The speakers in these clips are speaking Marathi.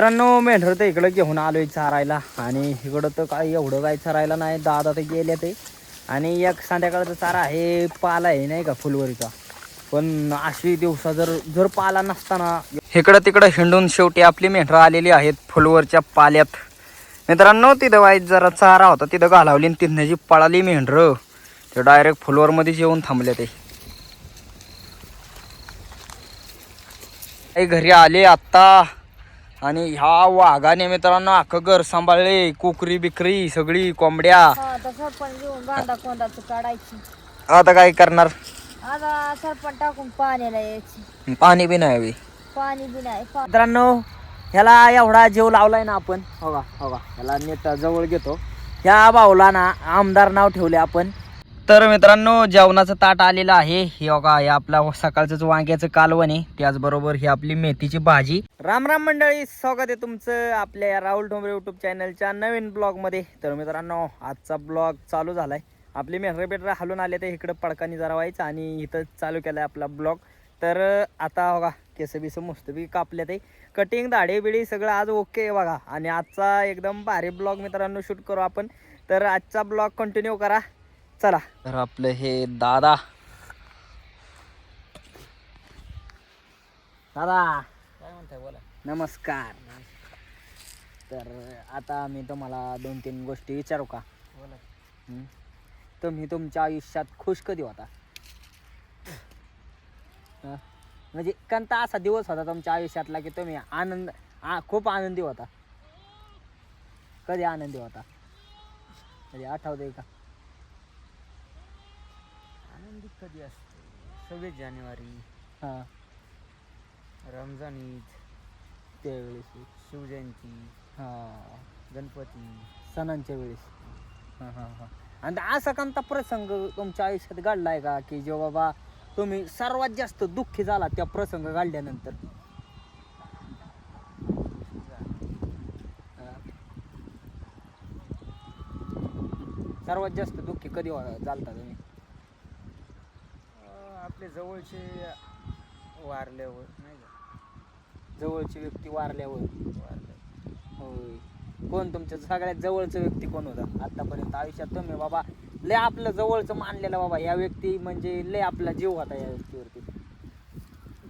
मित्रांनो मेंढर तर इकडं घेऊन आलोय चारायला आणि इकडं तर काय एवढं काय चरायला नाही. दादा ते गेले ते आणि एक संध्याकाळचा चारा आहे पाला आहे नाही का फुलवरीचा. पण अशी दिवसा जर पाला नसताना इकडं तिकडं हिंडून शेवटी आपली मेंढरं आलेली आहेत फुलवरच्या पाल्यात. मित्रांनो तिथं वाईट जरा चारा होता तिथं घालावली आणि तिथं जी पळाली मेंढरं ते डायरेक्ट फुलवरमध्ये येऊन थांबले. ते घरी आले आत्ता आणि ह्या वाघाने मित्रांनो अख्खं घर सांभाळले. कुकरी बिकरी सगळी कोंबड्या. आता काय करणार. आता सरपण टाकून पाण्याला यायची. पाणी बी नाही. पाणी बी नाही. मित्रांनो ह्याला एवढा जीव लावलाय ना आपण. हो का ह्याला नेट जवळ घेतो. ह्या भाऊला ना आमदार नाव ठेवले आपण. तर मित्रांनो जेवणाचं ताट आलेलं आहे. हे बघा हे आपला सकाळचं वांग्याचं कालवण आहे. त्याचबरोबर ही आपली मेथीची भाजी. राम राम मंडळी, स्वागत आहे तुमचं आपल्या राहुल ढोंबरे युट्यूब चॅनलच्या नवीन ब्लॉगमध्ये. तर मित्रांनो आजचा ब्लॉग चालू झालाय. आपली मेहर हलून आले तर इकडं पडकानी जरा व्हायचं आणि इथं चालू केलाय आपला ब्लॉग. तर आता बघा केस बिस मस्त बी कापले ते कटिंग दाढी बिडी सगळं आज ओके आहे बघा. आणि आजचा एकदम भारी ब्लॉग मित्रांनो शूट करू आपण. तर आजचा ब्लॉग कंटिन्यू करा चला. तर आपलं हे दादा काय म्हणताय बोला. नमस्कार. तर आता मी तुम्हाला 2-3 गोष्टी विचारू का. बोला. तुम्ही तुमच्या आयुष्यात खुश कधी होता. म्हणजे कोणता असा दिवस होता तुमच्या आयुष्यातला की तुम्ही खूप आनंदी होता. कधी आनंदी होता म्हणजे आठवतंय का. आनंदी कधी असते. 26 जानेवारी, हां रमजान ईद, त्यावेळेस, शिवजयंती, हां गणपती, सणांच्या वेळेस. हां आणि असा कोणता प्रसंग तुमच्या आयुष्यात घडलाय का की जो बाबा तुम्ही सर्वात जास्त दुःखी झाला त्या प्रसंग घडल्यानंतर. सर्वात जास्त दुःखी कधी झालता तुम्ही. आपले जवळचे वारल्यावर नाही का. जवळची व्यक्ती वारल्यावर. वारले. होय. कोण तुमच्या सगळ्यात जवळचं व्यक्ती कोण होता आतापर्यंत आयुष्यात. तुम्ही बाबा लय आपलं जवळचं मानलेलं बाबा या व्यक्ती म्हणजे लय आपला जीव होता या व्यक्तीवरती.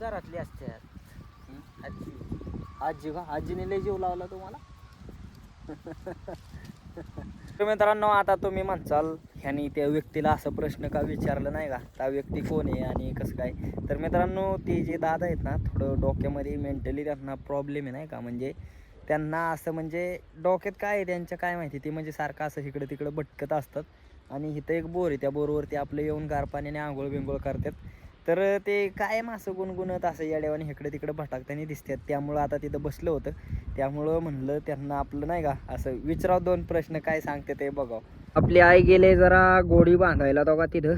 घरातली असतात आजी. आजी का. आजीने लय जीव लावला तुम्हाला. तर मित्रांनो आता तुम्ही म्हणसाल ह्यानी त्या व्यक्तीला असं प्रश्न का विचारलं नाही का. त्या व्यक्ती कोण आहे आणि कसं काय. तर मित्रांनो ते जे दादा आहेत ना थोडं डोक्यामध्ये मेंटली त्यांना प्रॉब्लेम आहे नाही का. म्हणजे त्यांना असं म्हणजे डोक्यात काय आहे त्यांच्या काय माहिती. ते म्हणजे सारखं असं इकडं तिकडं भटकत असतात. आणि इथं एक बोर आहे त्या बोरवरती आपलं येऊन गार पाण्याने आंघोळ बिंघोळ करतात. तर ते कायम असं गुणगुणत असं येड्यावाने इकडे तिकडे भटकताना दिसतात. त्यामुळं आता तिथं बसलं होतं. त्यामुळं म्हणलं त्यांना आपलं नाही का असं विचारावं 2 प्रश्न काय सांगते ते बघावं. आपली आई गेले जरा गोडी बांधायला तो का तिथं.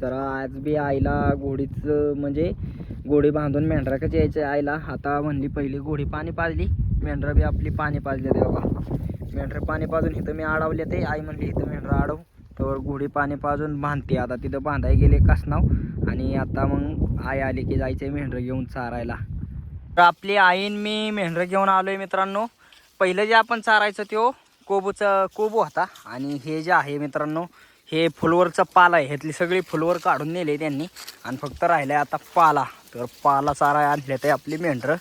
जरा आज बी आईला गोडीचं म्हणजे गोडी बांधून मेंढराकच यायचं आईला. आता म्हणली पहिली गोडी पाणी पाजली. मेंढरं बी आपली पाणी पाजले ते बघा. मेंढरं पाणी पाजून इथं मी अडवले ते. आई म्हणली इथं मेंढरं अडव. तर गोडी पाणी पाजून बांधते. आता तिथं बांधाय गेले कसनाव. आणि आता मग आई आली की जायचं मेंढरं घेऊन चारायला. तर आपली आईन मी मेंढरं घेऊन आलोय मित्रांनो. पहिलं जे आपण चारायचं तो कोबू होता. आणि हे जे आहे मित्रांनो हे फुलवरचा पाला आहे. ह्यातली सगळी फुलवर काढून नेले त्यांनी आणि फक्त राहिलंय आता पाला. तर पाला चाराय आणले ते आपली मेंढरं.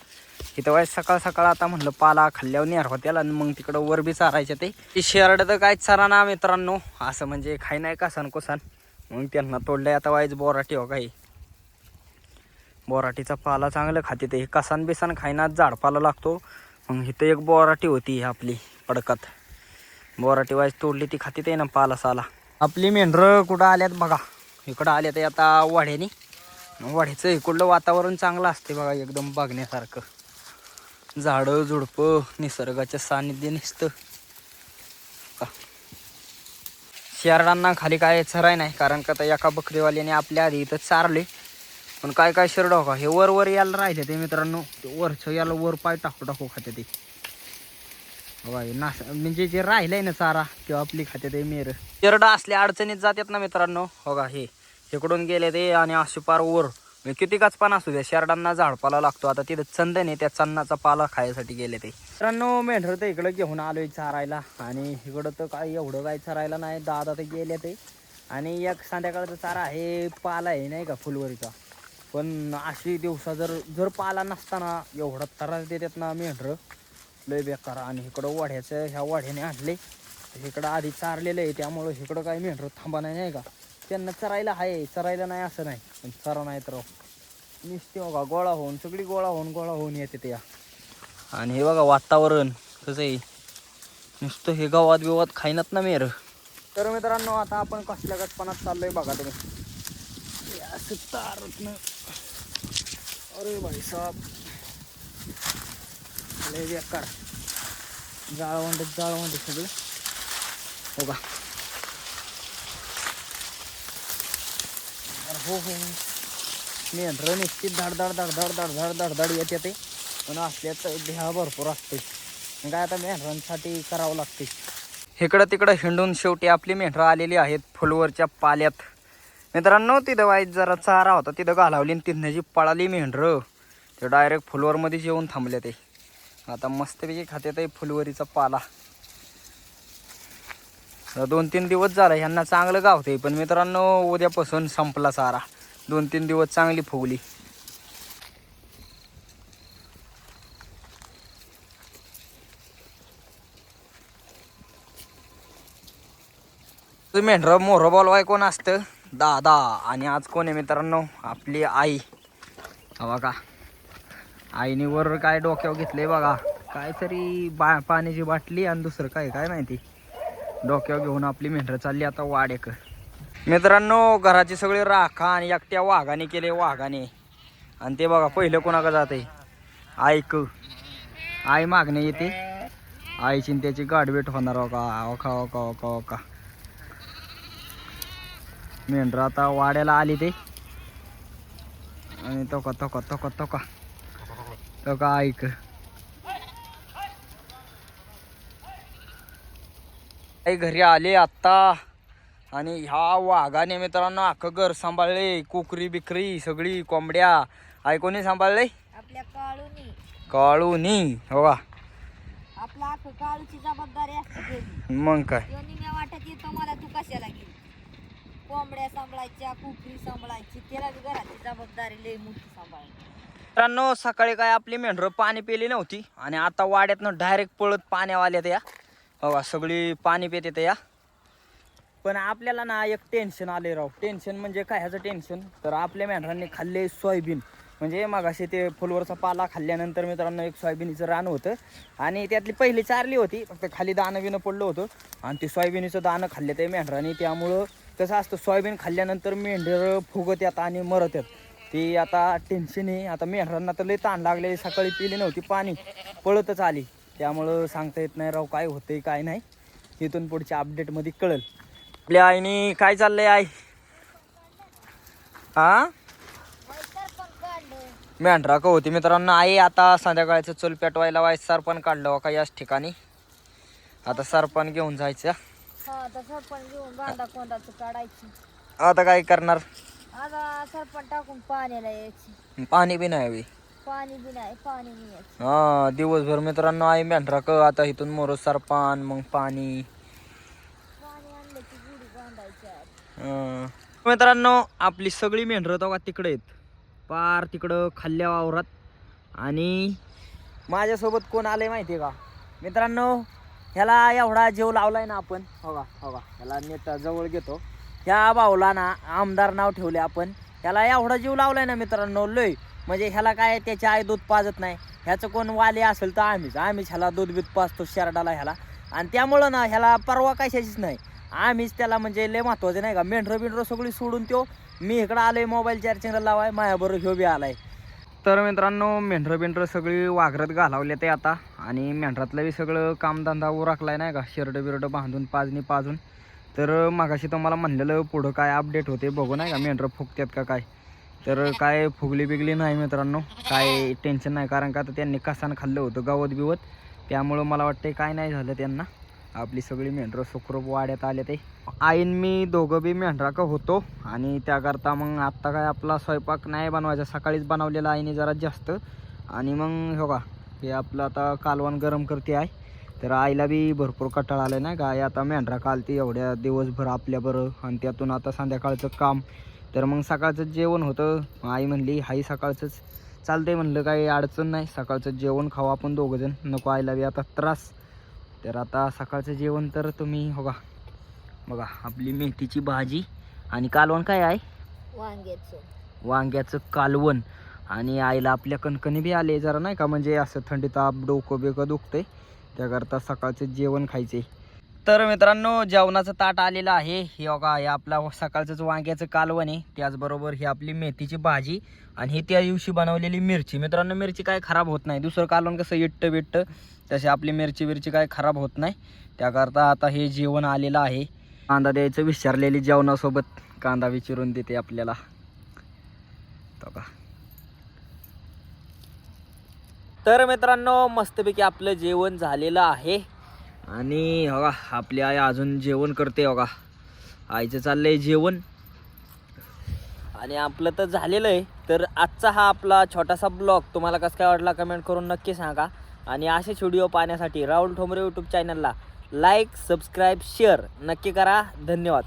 इथं वाईट सकाळ सकाळ आता म्हणलं पाला खाल्ल्यावर नेर होत्याला आणि मग तिकडं वर बी चारायचे ते. शेरड तर काय चारा ना मित्रांनो असं म्हणजे खाई नाही कसान कोसान. मग त्यांना तोडलंय आता वाईच बोराटी हो काही. बोराटीचा पाला चांगलं खाते ते. कसान बिसान खायना झाडपाला लागतो. मग इथं एक बोराटी होती आपली पडकात. बोराटी वाईज तोडली ती खाते ते ना पाला साला. आपली मेंढरं कुठं आल्यात बघा. इकडं आल्यात आता वाड्यानी. वाड्याचं इकडलं वातावरण चांगलं असते बघा एकदम बघण्यासारखं. झाडं झुडपं निसर्गाच्या सानिध्य निसतं. शेरडांना खाली काय चराय नाही कारण का तर एका बकरीवाल्याने आपल्या आधी इथं चारले. पण काय शेरड हो का हे वर यायला राहिले ते मित्रांनो. ते वरचं याला वर पाय टाकू खाते ते. नाश म्हणजे जे राहिलंय ना चारा तेव्हा आपली खाते ते मेर. शेरडा असल्या अडचणीत जातात ना मित्रांनो. हो का हे इकडून गेले ते आणि असे पार वर किती पान असू द्या, शेरडांना झाडपाला लागतो. आता तिथं चंदन आहे, त्या चन्नाचा पाला खायसाठी गेले ते. मित्रांनो मेंढर तर इकडं घेऊन आलोय चारायला, आणि इकडं तर काय एवढं काय चरायला नाही, दादा तर गेले ते. आणि एक संध्याकाळचा चारा आहे, पाला आहे नाही का फुलवरीचा. पण अशी दिवसा जर पाला नसताना एवढा त्रास देतात ना मेंढर, लय बेकार. आणि इकडं वाढ्याचं ह्या वाढ्याने आणले, इकडं आधी चारलेलं आहे, त्यामुळं इकडं काय मेंढर थांबा नाही का. त्यांना चरायला आहे, चरायला नाही असं नाही, पण चरा नाही तर नुसते बघा गोळा होऊन, सगळी गोळा होऊन येते त्या. आणि हे बघा वातावरण कसं आहे, नुसतं हे गावात बिवात खाईनात ना मेर. तर मित्रांनो आता आपण कसल्या गटपणात चाललोय बघा तुम्ही, असं तारत ना. अरे भाई साहेब लय बेकार, जाळवंड सगळं बघा. हो मेंढर निश्चित धडधड येते ते, पण असल्याच ध्या भरपूर असते. काय आता मेंढरांसाठी करावं लागते. इकडं तिकडं हिंडून शेवटी आपली मेंढरं आलेली आहेत फुलवरच्या पाल्यात. मित्रांनो तिथं वाईट जरा चारा होता, तिथं घालावली आणि तिथनं जी पळाली मेंढरं ते डायरेक्ट फुलवरमध्येच येऊन थांबले ते. आता मस्तपैकी खाते ते फुलवरीचा पाला. 2-3 दिवस झाला ह्यांना चांगलं गावते, पण मित्रांनो उद्यापासून संपला चारा. 2-3 दिवस चांगली फुगली. मेंढर मोहर बोलवाय कोण असतं? दादा. आणि आज कोण आहे मित्रांनो? आपली आई. बघा आईने वर काय डोक्यावर घेतलंय बघा, काहीतरी पाण्याची बाटली आणि दुसरं काय माहिती डोक्यावर घेऊन आपली मेंढर चालली आता वाडेक. मित्रांनो घराची सगळी राखा आणि एकट्या वाघाने केले, वाघाने. आणि ते बघा पहिलं कोणाकडे जाते? आई मागणे येते. आईची त्याची गाठभेट होणार. का मेंढर आता वाड्याला आली ते. आणि तो का ऐक आई घरी आले आत्ता. आणि ह्या वाघाने मित्रांनो अख्खं घर सांभाळले, कुकरी बिकरी सगळी कोंबड्या. आई कोणी सांभाळले? आपल्या काळूनी. हो का, आपला अख्खं काळूची जबाबदारी असते. मग काय मी वाटत येतो मला, तू कशाला गेली? कोंबड्या सांभाळायच्या, कुकरी सांभाळायची, त्याला बी घराची जबाबदारी लय मोठी सांभाळायची. मित्रांनो सकाळी काय आपली मेंढरं पाणी पिली नव्हती, आणि आता वाड्यातनं डायरेक्ट पळत पाण्यावाल्या त्या. बघा सगळी पाणी पिते त्या. पण आपल्याला ना एक टेन्शन आले राव. टेन्शन म्हणजे काय ह्याचं टेन्शन? तर आपल्या मेंढरांनी खाल्ले सोयाबीन. म्हणजे मगाशी ते फुलवरचा पाला खाल्ल्यानंतर मित्रांनो एक सोयाबीनीचं रान होतं, आणि त्यातली पहिली चारली होती, फक्त खाली दाणं बिणं पडलं होतं, आणि ते सोयाबीनीचं दाणं खाल्ले ते मेंढरांनी. त्यामुळं कसं असतं, सोयाबीन खाल्ल्यानंतर मेंढरं फुगत येतात आणि मरत येतात. ती आता टेन्शन आहे. आता मेंढरांना तर लई ताण लागले, सकाळी पिली नव्हती पाणी, पळतच आली. त्यामुळं सांगता येत नाही राव काय होतंय काय नाही. इथून पुढच्या अपडेटमध्ये कळेल. आपल्या आईनी काय चाललंय आई? हा मेंढरा का होती मित्रांनो. आई आता संध्याकाळचं चूल पेटवायला वाईस सरपण काढलं का याच ठिकाणी. आता सरपण घेऊन जायचं. सरपण घेऊन बांधा कोंडाचं काढायची. आता काय करणार? आता सरपण टाकून पाण्याला यायची. पाणी बी नाही पाणी बी नाही यायचं. हा दिवसभर मित्रांनो आई मेंढरा क आता इथून मोर सरपण, मग पाणी आणलं की गुढी बांधायच्या. मित्रांनो आपली सगळी मेंढरं तो का तिकडे आहेत, पार तिकडं खाल्ल्या वावरात. आणि माझ्यासोबत कोण आलंय माहिती आहे का मित्रांनो? ह्याला एवढा जीव लावलाय ना आपण. हो का ह्याला नेता जवळ घेतो. ह्या भाऊला ना आमदार नाव ठेवले आपण. ह्याला एवढा जीव लावलाय ना मित्रांनो लय. म्हणजे ह्याला काय त्याची आई दूध पाजत नाही. ह्याचं कोण वाले असेल तर आम्हीच ह्याला दूध बीत पाजतो शेरडाला ह्याला. आणि त्यामुळं ना ह्याला परवा कशाचीच नाही. आम्हीच त्याला म्हणजे लय महत्वाचं नाही का. मेंढरं सगळी सोडून तो मी इकडं आलोय मोबाईल चार्जिंगला लावाय, माझ्याबरोबर ह्यो बी आलाय. तर मित्रांनो मेंढरं सगळी वाघरत घालावले ते आता. आणि मेंढरातलं बी सगळं कामधंदा उरकलाय नाही का, शिरडं बांधून पाजून. तर मगाशी तुम्हाला म्हणलेलं पुढं काय अपडेट होते बघू नाही का, मेंढरं फुगतात का काय. तर काय फुगली बिगली नाही मित्रांनो, काय टेन्शन नाही. कारण का आता त्यांनी कसानं खाल्लं होतं गवत बिवत, त्यामुळं मला वाटतं काय नाही झालं त्यांना. आपली सगळी मेंढरं सुखरूप वाड्यात आले ते. आईन मी दोघं बी मेंढराक होतो आणि त्याकरता मग आत्ता काय आपला स्वयंपाक नाही बनवायचा, सकाळीच बनवलेला आईने जरा जास्त. आणि मग हो का हे आपलं आता कालवण गरम करते आहे. तर आईला बी भरपूर कंटाळा आला नाही का, आई आता मेंढरा कालती एवढ्या दिवसभर आपल्याबरोबर आणि त्यातून आता संध्याकाळचं काम. तर मग सकाळचं जेवण होतं. आई म्हणली हाई सकाळचंच चालतंय, म्हणलं काही अडचण नाही, सकाळचं जेवण खाऊ आपण दोघंजण, नको आईला बी आता त्रास. तर आता सकाळचं जेवण तर तुम्ही हो का बघा, आपली मेथीची भाजी आणि कालवण काय आहे, वांग्याचं कालवण. आणि आईला आपल्या कणकणी बी आले जरा नाही का, म्हणजे असं थंडी ताप डोकं बेकं दुखतंय, त्याकरता सकाळचं जेवण खायचे. तर मित्रांनो जेवणाचं ताट आलेलं आहे. हे बघा हे आपला सकाळचंच वांग्याचं कालवण आहे, त्याचबरोबर ही आपली मेथीची भाजी आणि ही त्या दिवशी बनवलेली मिरची. मित्रांनो मिरची काय खराब होत नाही, दुसरं कालवण कसं इट्ट बिट्ट तसे आपली मिरची काय खराब होत नाही, त्याकरता आता हे जेवण आलेलं आहे. कांदा द्यायचं विचारलेली जेवणासोबत, कांदा विचारून देते आपल्याला. तर मित्रांनो मस्तपैकी आपलं जेवण झालेलं आहे आणि बघा आपली आई अजून जेवण करते. बघा आईचं चाललंय जेवण आणि आपलं तर झालेलं आहे. तर आजचा हा आपला छोटासा ब्लॉग तुम्हाला कसं काय वाटला कमेंट करून नक्की सांगा. आणि असेच व्हिडिओ पाहण्यासाठी राहुल ठोंबरे यूट्यूब चॅनलला लाईक सबस्क्राईब शेअर नक्की करा. धन्यवाद.